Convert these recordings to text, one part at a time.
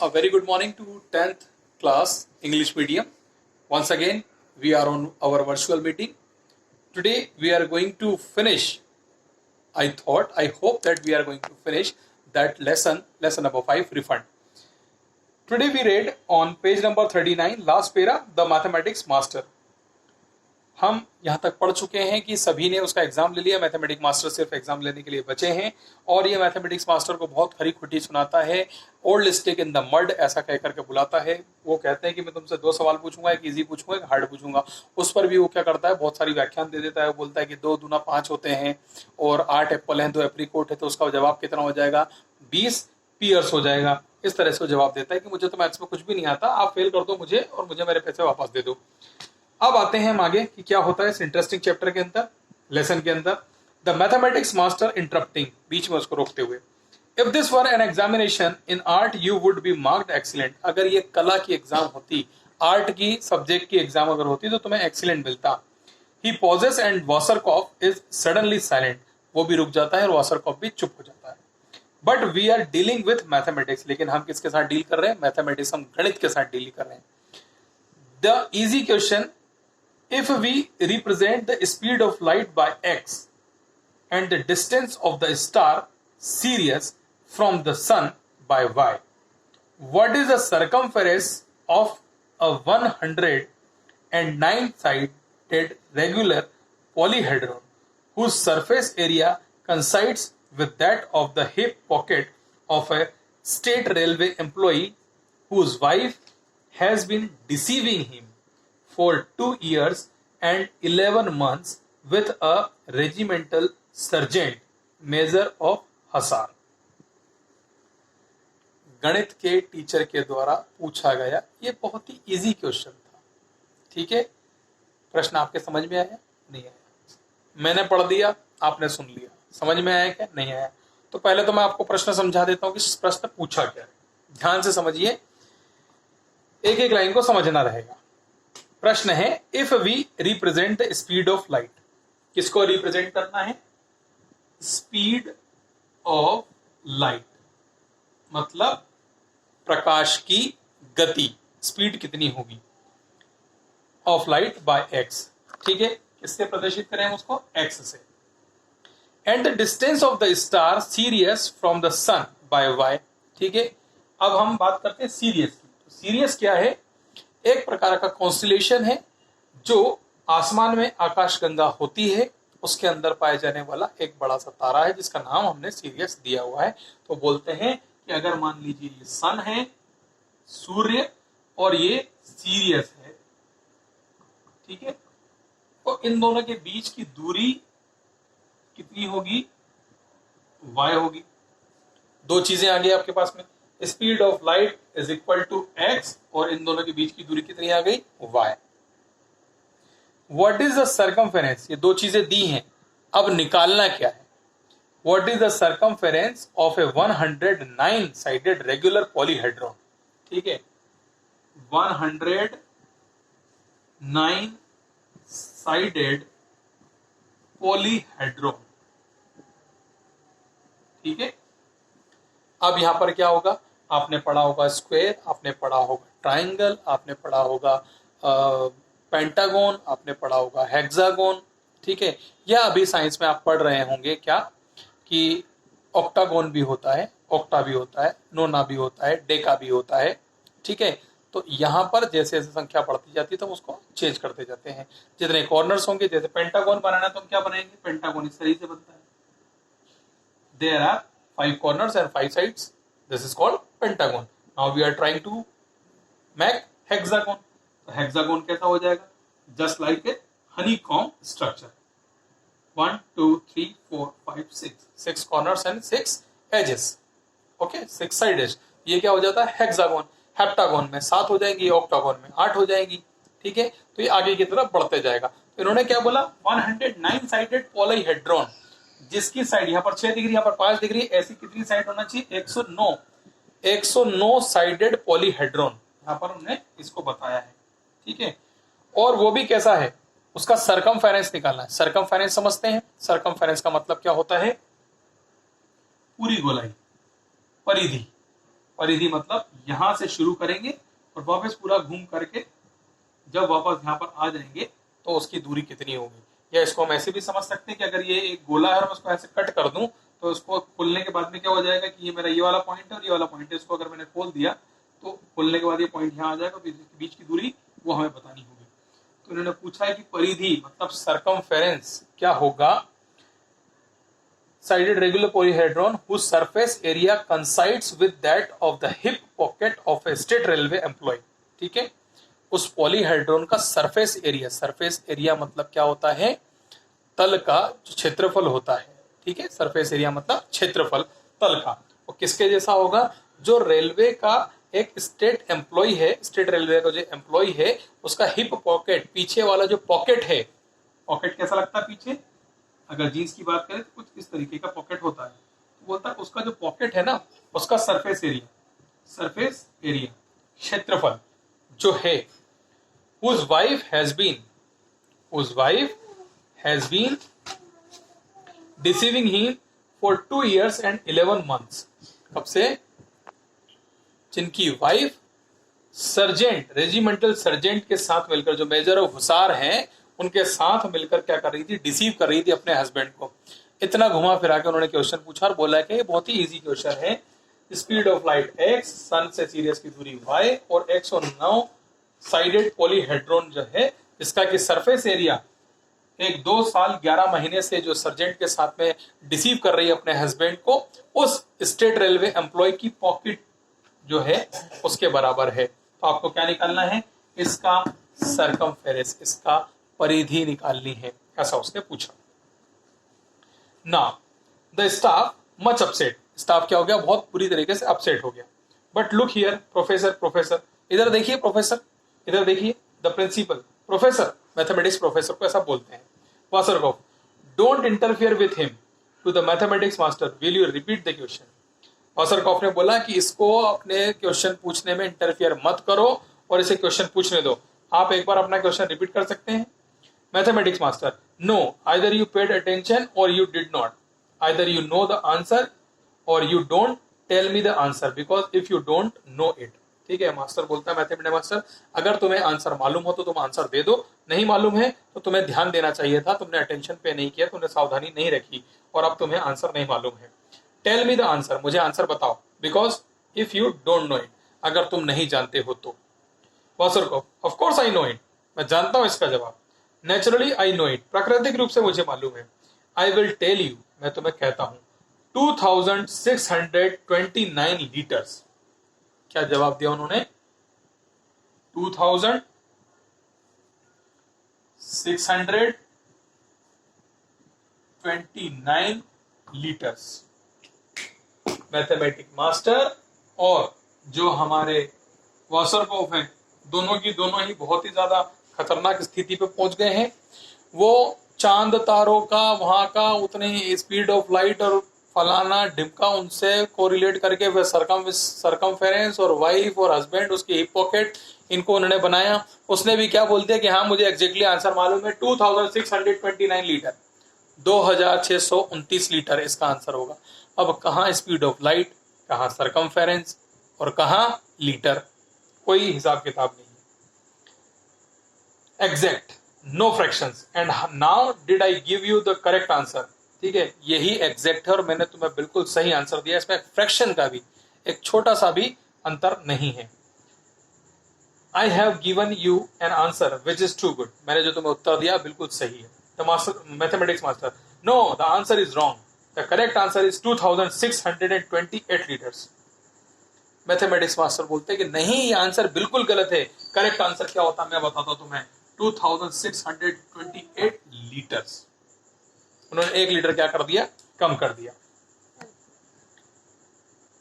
A very good morning to 10th class English medium. Once again, we are on our virtual meeting. Today, we are going to finish. I hope that we are going to finish that lesson number 5, refund. Today, we read on page number 39, last para, the mathematics master. हम यहाँ तक पढ़ चुके हैं कि सभी ने उसका एग्जाम ले लिया. मैथमेटिक्स मास्टर सिर्फ एग्जाम लेने के लिए बचे हैं और ये मैथमेटिक्स मास्टर को बहुत खरी खुटी सुनाता है. Old stick in the mud ऐसा कह करके बुलाता है. वो कहते हैं कि मैं तुमसे 2 सवाल पूछूंगा, एक इजी पूछूंगा, एक हार्ड पूछूंगा. उस पर भी वो क्या करता है, बहुत सारी व्याख्यान दे देता है. वो बोलता है कि 2 दूना 5 होते हैं और 8 एप्पल हैं, 2 एप्रीकोट है, तो उसका जवाब कितना हो जाएगा, 20 पीयर्स हो जाएगा. इस तरह से वो जवाब देता है कि मुझे तो मैथ्स में कुछ भी नहीं आता, आप फेल कर दो मुझे और मुझे मेरे पैसे वापस दे दो. अब आते हैं हम आगे कि क्या होता है इस इंटरेस्टिंग चैप्टर के अंदर, लेसन के अंदर. द मैथमेटिक्स मास्टर इंटरप्टिंग, बीच में उसको रोकते हुए. If this were an examination in art you would be marked excellent. अगर ये कला की एग्जाम होती, आर्ट की सब्जेक्ट की एग्जाम अगर होती तो तुम्हें एक्सीलेंट मिलता. He pauses and Wasserkopf is suddenly silent. वो भी रुक जाता है और वासरकॉफ भी चुप हो जाता है. But we are dealing with mathematics. लेकिन हम किसके साथ डील कर रहे हैं, मैथमेटिक्स, हम गणित के साथ डील कर रहे हैं. The easy question, if we represent the speed of light by x and the distance of the star Sirius from the sun by y, what is the circumference of a 109-sided regular polyhedron whose surface area coincides with that of the hip pocket of a state railway employee whose wife has been deceiving him for 2 years and 11 months with a regimental sergeant major of Hussar. गणित के teacher के द्वारा पूछा गया ये बहुत ही easy question था. ठीक है, प्रश्न आपके समझ में आया, नहीं आया? मैंने पढ़ दिया, आपने सुन लिया, समझ में आया क्या, नहीं आया? तो पहले तो मैं आपको प्रश्न समझा देता हूं कि प्रश्न पूछा क्या है. ध्यान से समझिए, एक एक लाइन को समझना रहेगा. प्रश्न है, if we represent the speed of light. किसको रिप्रेजेंट करना है, स्पीड ऑफ लाइट, मतलब प्रकाश की गति, स्पीड कितनी होगी ऑफ लाइट बाय एक्स. ठीक है, किससे प्रदर्शित करें उसको, एक्स से. And the distance of the star Sirius from the sun by Y. ठीक है, अब हम बात करते हैं सीरियस की. तो सीरियस क्या है, एक प्रकार का कॉन्स्टिलेशन है जो आसमान में आकाशगंगा होती है, उसके अंदर पाए जाने वाला एक बड़ा सा तारा है जिसका नाम हमने सीरियस दिया हुआ है. तो बोलते हैं कि अगर मान लीजिए ये सन है, सूर्य, और ये सीरियस है, ठीक है, तो इन दोनों के बीच की दूरी कितनी होगी, y होगी. 2 चीजें आ गई आपके पास में, speed of light is equal to x और इन दोनों के बीच की दूरी कितनी आ गई, y. What is the circumference, ये 2 चीजें दी हैं, अब निकालना क्या है. What is the circumference of A 109 sided regular polyhedron. ठीक है, 109 साइडेड पॉलीहेड्रॉन. ठीक है, अब यहां पर क्या होगा, आपने पढ़ा होगा स्क्वायर, आपने पढ़ा होगा ट्राइंगल, आपने पढ़ा होगा पेंटागोन, आपने पढ़ा होगा हेक्सागोन. ठीक है, या अभी साइंस में आप पढ़ रहे होंगे क्या कि ऑक्टागोन भी होता है, ऑक्टा भी होता है, नोना भी होता है, डेका भी होता है. ठीक है, तो यहां पर जैसे जैसे संख्या बढ़ती जाती है तो हम उसको चेंज करते जाते हैं. जितने कॉर्नर्स होंगे, जैसे पेंटागोन बनाना तो हम क्या बनाएंगे, पेंटागोन इस तरीके से बनता है. There are 5 corners and 5 sides. This is called pentagon. Now we are trying to make hexagon. तो hexagon कैसा हो जाएगा, just like a honeycomb structure. 1 2 3 4 5 6 corners and 6 edges. Okay, 6 sides. ये क्या हो जाता है, हेक्सागोन. हेप्टागोन में 7 हो जाएंगी, ऑक्टागोन में 8 हो जाएंगी. ठीक है, तो ये आगे की तरफ बढ़ते जाएगा. तो इन्होंने क्या बोला, 109 साइडेड पॉलीहेड्रॉन, जिसकी साइड यहाँ पर 6 डिग्री, यहाँ पर 5 डिग्री, ऐसी कितनी साइड होना चाहिए, 109 साइडेड पॉलीहेड्रॉन. यहाँ पर उन्होंने इसको बताया है. ठीक है, और वो भी कैसा है, उसका सरकमफेरेंस निकालना है. सरकमफेरेंस समझते हैं, सरकमफेरेंस का मतलब क्या होता है, पूरी गोलाई, परिधि. परिधि मतलब यहां से शुरू करेंगे और वापस पूरा घूम करके जब वापस यहाँ पर आ जाएंगे तो उसकी दूरी कितनी होगी। या इसको हम ऐसे भी समझ सकते हैं कि अगर ये एक गोला है और मैं उसको ऐसे कट कर दूं तो उसको खोलने के बाद में क्या हो जाएगा कि ये मेरा ये वाला पॉइंट है और ये वाला पॉइंट है, इसको अगर मैंने खोल दिया तो खोलने के बाद ये पॉइंट यहाँ आ जाएगा, तो इसके बीच की दूरी वो हमें बतानी होगी। तो इन्होंने पूछा है कि परिधि मतलब सरकमफेरेंस क्या होगा। Sided regular polyhedron whose surface area coincides with that of the hip pocket of a state railway employee। ठीक है, उस पॉलीहेड्रॉन का सरफेस एरिया मतलब क्या होता है, तल का जो क्षेत्रफल होता है। ठीक है, सरफेस एरिया मतलब क्षेत्रफल तल का, और किसके जैसा होगा, जो रेलवे का एक स्टेट एम्प्लॉय है, स्टेट रेलवे का जो एम्प्लॉय है उसका हिप पॉकेट, पीछे वाला जो पॉकेट है, पॉकेट कैसा लगता है पीछे, अगर जीन्स की बात करें तो कुछ इस तरीके का पॉकेट होता है, तो बोलता है उसका जो पॉकेट है ना उसका सरफेस एरिया क्षेत्रफल जो है, whose wife has been deceiving him for 2 years and 11 months। कब से, जिनकी वाइफ सर्जेंट, रेजिमेंटल सर्जेंट के साथ मिलकर, जो मेजर ऑफ हुसार हैं उनके साथ मिलकर क्या कर रही थी, डिसीव कर रही थी अपने हस्बैंड को। इतना घुमा फिरा के उन्होंने क्वेश्चन पूछा और बोला कि ये बहुत ही इजी क्वेश्चन है, स्पीड ऑफ लाइट x, सन से सीरियस की दूरी y और 109 साइडेड पॉलीहेड्रॉन जो है जिसका कि सरफेस एरिया एक 2 साल 11 महीने से जो सर्जेंट के साथ में डिसीव कर रही है अपने हस्बैंड को, उस स्टेट रेलवे एम्प्लॉय की पॉकेट जो है उसके बराबर है। तो आपको क्या निकालना है, इसका सरकमफेरेंस, इसका परिधि निकालनी है, ऐसा उसने पूछा। Now the staff much upset, staff क्या हो गया, बहुत बुरी तरीके से अपसेट हो गया। बट लुक हियर प्रोफेसर, इधर देखिए प्रोफेसर, इधर देखिए the principal, professor, mathematics professor को ऐसा बोलते हैं। Wasserkopf, don't interfere with him to the mathematics master, will you repeat the question. Wasserkopf ने बोला कि इसको अपने क्वेश्चन पूछने में इंटरफियर मत करो और इसे क्वेश्चन पूछने दो। आप एक बार अपना क्वेश्चन रिपीट कर सकते हैं। Mathematics master, no, either you paid attention और you did not, either you know the answer और you don't tell me the answer because if you don't know it. ठीक है, मास्टर बोलता है, मैथमेटिक्स मास्टर, अगर तुम्हें आंसर मालूम हो तो तुम आंसर दे दो, नहीं मालूम है तो तुम्हें ध्यान देना चाहिए था, तुमने अटेंशन पे नहीं किया, तुमने सावधानी नहीं रखी और अब तुम्हें आंसर नहीं मालूम है। टेल मी द आंसर, मुझे आंसर बताओ, because if you don't know it, अगर तुम नहीं जानते हो तो। Wasserkopf, of course I know it, मैं जानता हूं इसका जवाब। नेचुरली आई नो इट, प्राकृतिक रूप से मुझे मालूम है। आई विल टेल यू, मैं तुम्हें कहता हूं। 2629 लीटर्स, क्या जवाब दिया उन्होंने, 2629 लीटर्स। मैथमेटिक्स मास्टर और जो हमारे वासरकॉफ हैं, दोनों की दोनों ही बहुत ही ज्यादा खतरनाक स्थिति पे पहुंच गए हैं। वो चांद तारों का, वहां का उतने ही स्पीड ऑफ लाइट और फलाना ढिमका उनसे कोरिलेट करके वे सरकमफेरेंस और वाइफ और हस्बैंड, उसकी हिप पॉकेट, इनको उन्होंने बनाया। उसने भी क्या बोल दिया कि हाँ मुझे एग्जैक्टली आंसर मालूम है, 2629 लीटर, 2629 लीटर इसका आंसर होगा। अब कहाँ स्पीड ऑफ लाइट, कहाँ सरकमफेरेंस और कहाँ लीटर, कोई हिसाब किताब नहीं है। Exact, no fractions, and now did I give you the correct answer. ठीक है, यही एग्जैक्ट है और मैंने तुम्हें बिल्कुल सही आंसर दिया, इसमें फ्रैक्शन का भी एक छोटा सा भी अंतर नहीं है। I have given you an answer which is too good, मैंने जो तुम्हें उत्तर दिया बिल्कुल सही है। The master, mathematics master, no, the answer is wrong, the correct answer is 2628 litres. Mathematics master बोलते हैं कि नहीं, ये आंसर बिल्कुल गलत है, करेक्ट आंसर क्या होता है मैं बताता हूं तुम्हें, 2628 लीटर्स। उन्होंने 1 लीटर क्या कर दिया, कम कर दिया।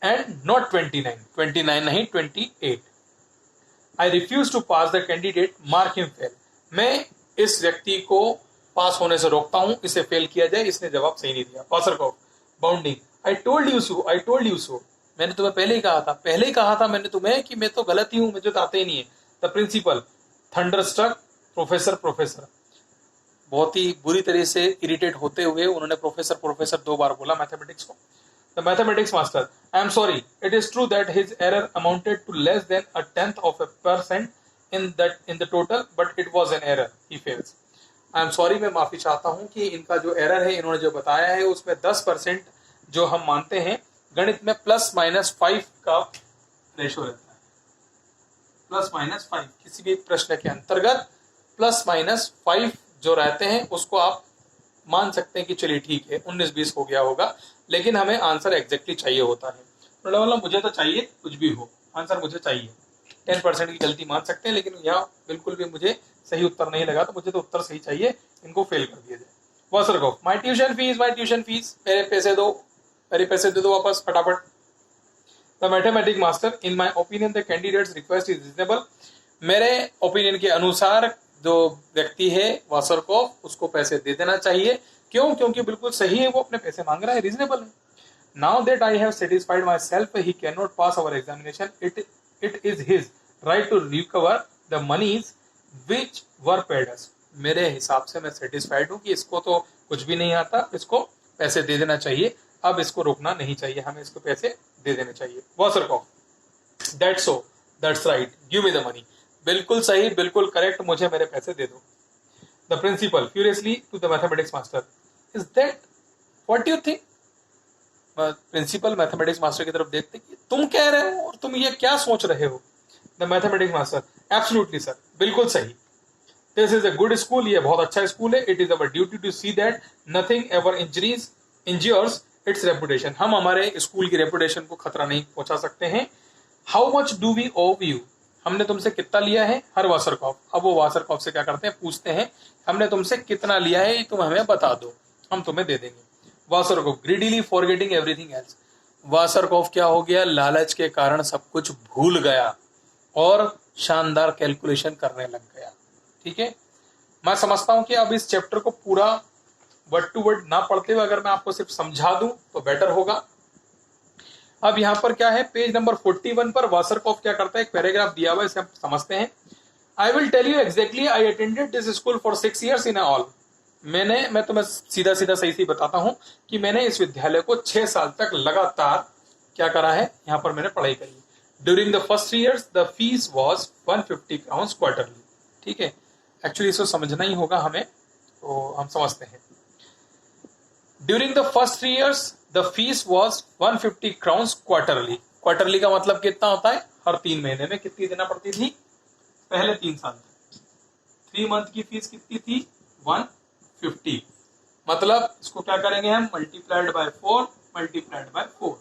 एंड नॉट 29 नहीं, 28। I refuse to pass the candidate, mark him fail, मैं इस व्यक्ति को पास होने से रोकता हूं, इसे फेल किया जाए, इसने जवाब सही नहीं दिया। Wasserkopf, bounding, I told you so, मैंने तुम्हें पहले ही कहा था मैंने तुम्हें कि मैं तो गलत ही हूं, मुझे तो आते ही नहीं है। द प्रिंसिपल, थंडरस्ट्रक, प्रोफेसर, बहुत ही बुरी तरह से इरिटेट होते हुए उन्होंने प्रोफेसर 2 बार बोला मैथमेटिक्स को। The mathematics master, I am sorry, it is true that his error amounted to less than a tenth of a percent in the total, but it was an error, he fails. I am sorry, मैं माफी चाहता हूं कि इनका जो error है इन्होंने जो बताया है उसमें 10% जो हम मानते हैं, गणित में +-5 का रेशो रहता है। +-5 किसी भी प्रश्न के अंतर्गत +-5 जो रहते हैं उसको आप मान सकते हैं कि चलिए ठीक है 19-20 हो गया होगा, लेकिन हमें आंसर एग्जैक्टली चाहिए होता है। मतलब मुझे तो चाहिए कुछ भी हो, आंसर मुझे चाहिए। 10% की गलती मान सकते हैं, लेकिन यहाँ बिल्कुल भी मुझे सही उत्तर नहीं लगा, तो मुझे तो उत्तर सही चाहिए, इनको फेल कर दिया जाए। वासरकोफ, माई ट्यूशन फीस, मेरे पैसे दे दो वापस फटाफट। The mathematic master, in my opinion the candidates request is reasonable. मेरे ओपिनियन के अनुसार जो व्यक्ति है वासरकोफ, उसको पैसे दे देना चाहिए। क्यों? क्योंकि बिल्कुल सही है, वो अपने पैसे मांग रहा है, रीजनेबल है। Now that I have satisfied my self he can not pass our examination, it is his right to recover the monies which were paid us. मेरे हिसाब से मैं सेटिस्फाइड हूं कि इसको तो कुछ भी नहीं आता, इसको पैसे दे देना चाहिए, अब इसको रोकना नहीं चाहिए, हमें इसको पैसे दे देने चाहिए। Wasserkopf, that's so, that's right, give me the money. बिल्कुल सही, बिल्कुल करेक्ट, मुझे मेरे पैसे दे दो। The principal furiously to the mathematics master, is that what you think? Principal mathematics master की तरफ देखते कि तुम कह रहे हो और तुम ये क्या सोच रहे हो? The mathematics master, absolutely sir, बिल्कुल सही। This is a good school, ये बहुत अच्छा स्कूल है। It is our duty to see that nothing ever injures its reputation. हम हमारे स्कूल की रेपुटेशन को खतरा नहीं पहुंचा सकते हैं। हाउ मच डू वी ओव यू? हमने तुमसे कितना लिया है? हर वासरकॉफ। अब वो वासरकॉफ से क्या करते हैं, पूछते हैं हमने तुमसे कितना लिया है, तुम हमें बता दो, हम तुम्हें दे देंगे। वासरकॉफ, ग्रीडीली फॉरगेटिंग एवरीथिंग एल्स। वासरकॉफ क्या हो गया? लालच के कारण सब कुछ भूल गया और शानदार कैलकुलेशन करने लग गया। ठीक है, मैं समझता हूं कि अब इस चैप्टर को पूरा वर्ड टू वर्ड ना पढ़ते हुए अगर मैं आपको सिर्फ समझा दूं तो बेटर होगा। अब यहां पर क्या है, पेज नंबर 41 पर वासरकॉफ क्या करता है, एक पैराग्राफ दिया हुआ है, इसे हम समझते हैं। I will tell you exactly, I attended this school for 6 years in all. मैं तुम्हें सीधा सीधा सही से बताता हूं कि मैंने इस विद्यालय को 6 साल तक लगातार क्या करा है, यहां पर मैंने पढ़ाई करी। During the first 3 years the fees was 150 crowns quarterly. ठीक है, एक्चुअली इसको समझना ही होगा हमें, तो हम समझते हैं। During the first 3 years the fees was 150 crowns quarterly. Quarterly का मतलब कितना होता है, हर 3 महीने में कितनी देना पड़ती थी? पहले 3 साल 3 month की फीस कितनी थी? 150। मतलब इसको क्या करेंगे हम, मल्टीप्लाइड बाय 4 मल्टीप्लाइड बाय 4,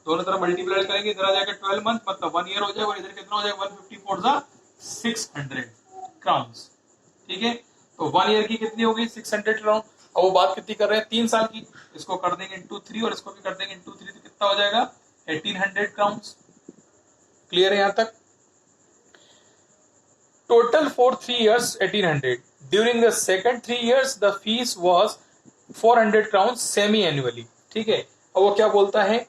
दोनों तरफ मल्टीप्लाई करेंगे, इधर आ जाएगा 12 month, मतलब 1 year हो जाएगा, और इधर कितना हो जाएगा 150 4 जा 600 crowns। ठीक है, तो 1 year की कितनी होगी 600 crowns। और वो बात कितनी कर रहे हैं, 3 साल की, इसको कर देंगे into 3 और इसको भी कर देंगे into 3, तो कितना हो जाएगा 1800 crowns। क्लियर है यहां तक? Total for 3 years 1800। During the second 3 years the fees was 400 crowns semi annually. ठीक है, और वो क्या बोलता है,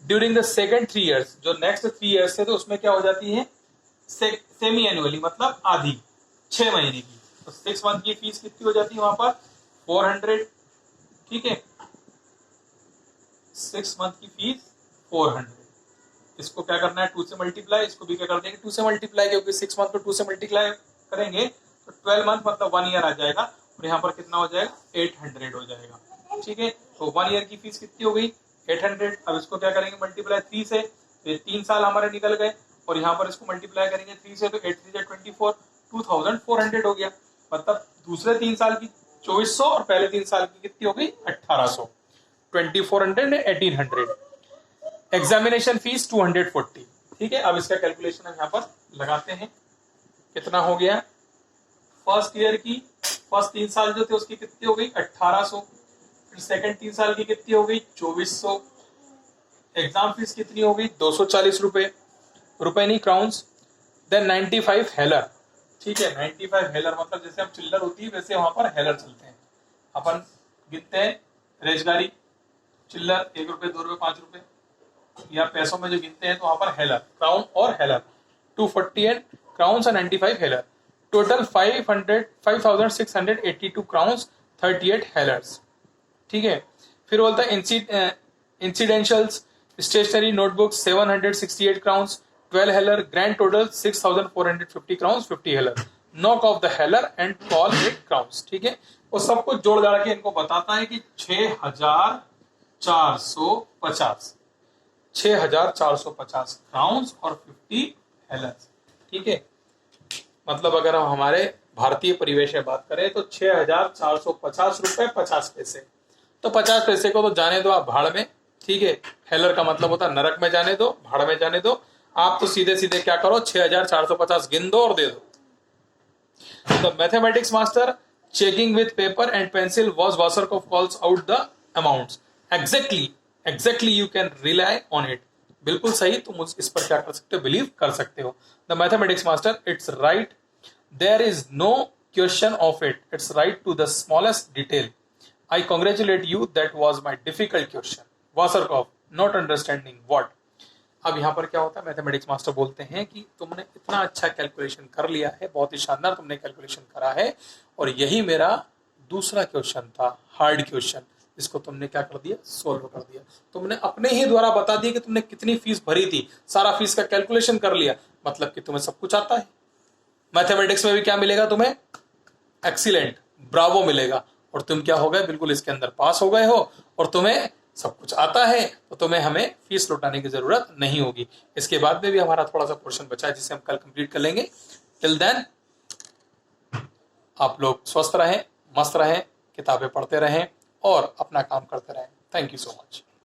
ड्यूरिंग द सेकंड 3 years, जो नेक्स्ट 3 years है तो उसमें क्या हो जाती है सेमी एनुअली, मतलब आधी, 6 महीने की। तो 6 month की फीस कितनी हो जाती है वहां पर 400। ठीक है, 6 month की फीस 400। इसको क्या करना है 2 से मल्टीप्लाई, इसको भी क्या कर देंगे 2 से मल्टीप्लाई, क्योंकि 6 month को 2 से मल्टीप्लाई करेंगे तो 12 month मतलब 1 year आ जाएगा, और यहाँ पर कितना हो जाएगा 800 हो जाएगा। ठीक है, तो 1 year की फीस कितनी हो गई 800। अब इसको क्या करेंगे मल्टीप्लाई 3 से, तो ये 3 साल हमारे निकल गए, और यहाँ पर इसको मल्टीप्लाई करेंगे 3 से, तो 8 3 24 2400 हो गया। मतलब दूसरे 3 साल की 2400 और पहले 3 साल की कितनी हो गई 1800। 2400 एंड 1800। Examination fees 240। ठीक है, अब इसका कैलकुलेशन हम यहाँ पर लगाते हैं, कितना हो गया। फर्स्ट ईयर की फर्स्ट 3 साल जो थे उसकी कितनी हो गई 1800, फिर सेकंड 3 साल की कितनी हो गई 2400। एग्जाम फीस कितनी हो गई 240 रुपए नहीं क्राउन्स। देन 95 हेलर। ठीक है, 95 हेलर मतलब जैसे हम चिल्लर होती है वैसे वहां पर हेलर चलते हैं, अपन गिनते हैं रेजगारी चिल्लर 1 रुपए 2 रुपए 5 रुपए, या पैसों में जो गिनते हैं तो वहां पर हेलर, क्राउन और हेलर। 248 क्राउन्स और 95 हेलर। Total 5682 crowns 38 healers. ठीक है, फिर बोलता है incidentals, stationery notebook 768 crowns, 12 heller, grand total 6450 crowns, 50 heller, knock off the heller and call it crowns. ठीक है, वो सब कुछ जोड़ जाड़ के इनको बताता है कि 6450 क्राउन्स और 50 हेलर्स। ठीक है, मतलब अगर हम हमारे भारतीय परिवेश में बात करें तो 6450 रुपए 50 पैसे। तो 50 पैसे को तो जाने दो आप भाड़ में। ठीक है, हेलर का मतलब होता है नरक में जाने दो, भाड़ में जाने दो। आप तो सीधे सीधे क्या करो, 6450 गिन दो और दे दो। The mathematics master, checking with paper and pencil, was Wasserkopf calls out the amounts. Exactly you can rely on it. बिल्कुल सही, तुम इस पर क्या कर सकते हो, बिलीव कर सकते हो। The mathematics master, it's right. There is no question of it. It's right to the smallest detail. I congratulate you. That was my difficult question. Wasserkopf, not understanding what. अब यहाँ पर क्या होता है, मैथमेटिक्स मास्टर बोलते हैं कि तुमने इतना अच्छा कैलकुलेशन कर लिया है, बहुत ही शानदार तुमने कैलकुलेशन करा है, और यही मेरा दूसरा क्वेश्चन था, हार्ड क्वेश्चन, इसको तुमने क्या कर दिया, सोल्व कर दिया। तुमने अपने ही द्वारा बता दिया कि तुमने कितनी फीस भरी थी, सारा फीस का कैलकुलेशन कर लिया, मतलब कि तुम्हें सब कुछ आता है। मैथमेटिक्स में भी क्या मिलेगा तुम्हें, एक्सीलेंट, ब्रावो मिलेगा, और तुम क्या हो गए, बिल्कुल इसके अंदर पास हो गए हो, और तुम्हें सब कुछ आता है, तो तुम्हें हमें फीस लौटाने की जरूरत नहीं होगी। इसके बाद में भी हमारा थोड़ा सा पोर्शन बचा है जिसे हम कल कंप्लीट कर लेंगे। टिल देन आप लोग स्वस्थ रहें, मस्त रहें, किताबें पढ़ते रहें और अपना काम करते रहें। Thank you so much.